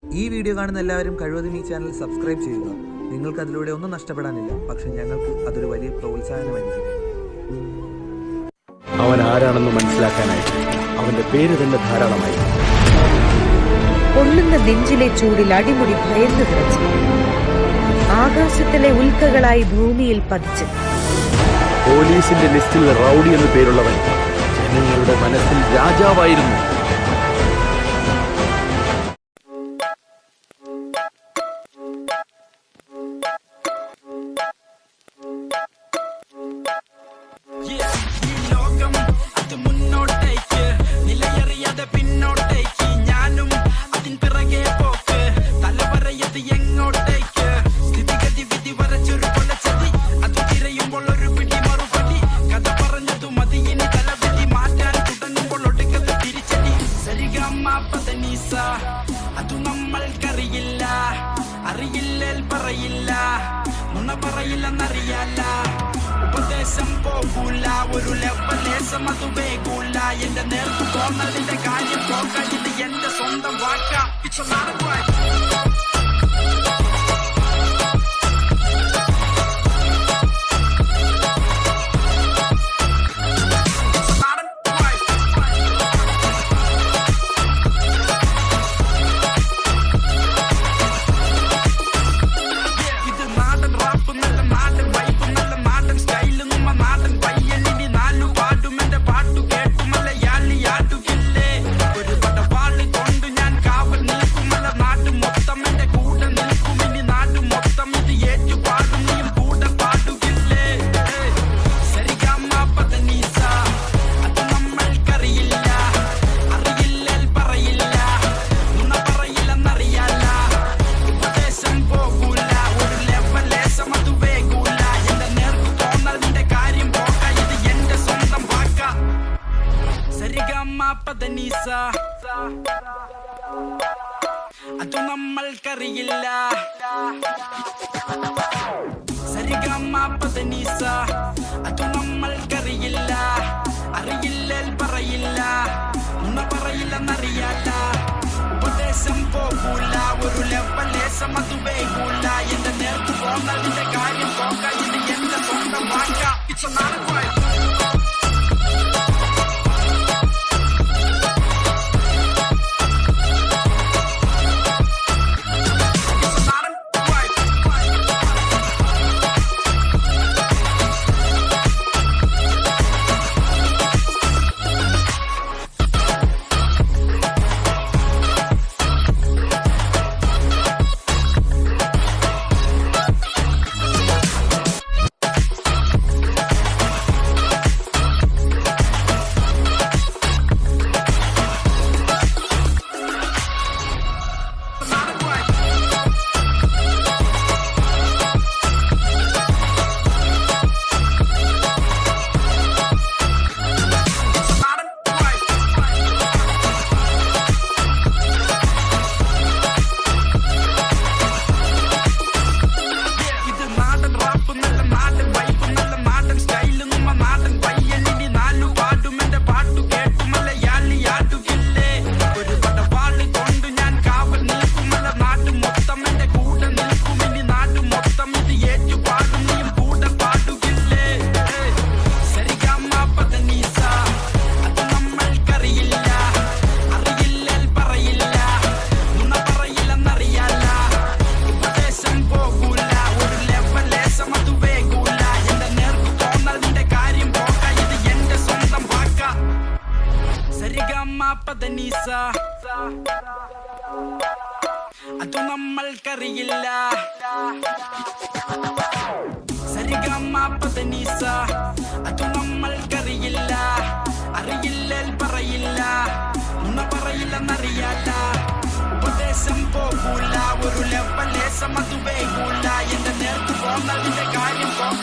ഈ വീഡിയോ കാണുന്ന എല്ലാവരും കഴിവതും ഈ ചാനൽ സബ്സ്ക്രൈബ് ചെയ്യുക. നിങ്ങൾക്ക് അതിലൂടെ ഒന്നും നഷ്ടപ്പെടാനില്ല, പക്ഷെ ഞങ്ങൾക്ക് അതൊരു വലിയ പ്രോത്സാഹനമായിരിക്കും. അവൻ ആരാണെന്ന് മനസ്സിലാക്കാനായി അവന്റെ പേര് തന്നെ ധാരാളമായി. പൊള്ളുന്ന നെഞ്ചിലെ ചൂടിൽ അടിമുടി ഭയന്നു കിടച്ചു. ആകാശത്തിലെ ഉൽക്കകളായി ഭൂമിയിൽ പതിച്ച് പോലീസിന്റെ ലിസ്റ്റിൽ റൗഡി എന്ന് പേരുള്ളവൻ ജനങ്ങളുടെ മനസ്സിൽ രാജാവായിരുന്നു. അത് നമ്മൾക്കറിയില്ല, അറിയില്ലേൽ പറയില്ല, നുണ പറയില്ലെന്നറിയാല. ഉപദേശം പോകൂല, ഒരു ലെവലേശം അത് വേകൂല. എന്റെ നേർക്ക് പോന്നതിന്റെ കാര്യം പോകാൻ ഇത് എന്റെ സ്വന്തം വാക്ക. It's a lot of work. അത് നമ്മൾക്കറിയില്ല, സരിഗമ പദനിസ. അത് നമ്മൾക്കറിയില്ല, അറിയില്ലേൽ പറയില്ല, നുണ പറയില്ലെന്നറിയാല. ഉപദേശം പോകൂല, ഒരു ലെവലേശം അത് വേകൂല. എന്റെ നേർക്ക് പോന്നതിന്റെ കാര്യം പോകാൻ ഇത് എന്റെ സ്വന്തം വാക്ക. It's a lot of work. അത് നമ്മൾക്കറിയില്ല, സരിഗമ പദനിസ. അത് നമ്മൾക്കറിയില്ല, അറിയില്ലേൽ പറയില്ല, നുണ പറയില്ലെന്നറിയാല. ഉപദേശം പോകൂല, ഒരു ലെവലേശം അത് വേകൂല. എന്റെ നേർക്ക് പോന്നതിന്റെ കാര്യം പോകാൻ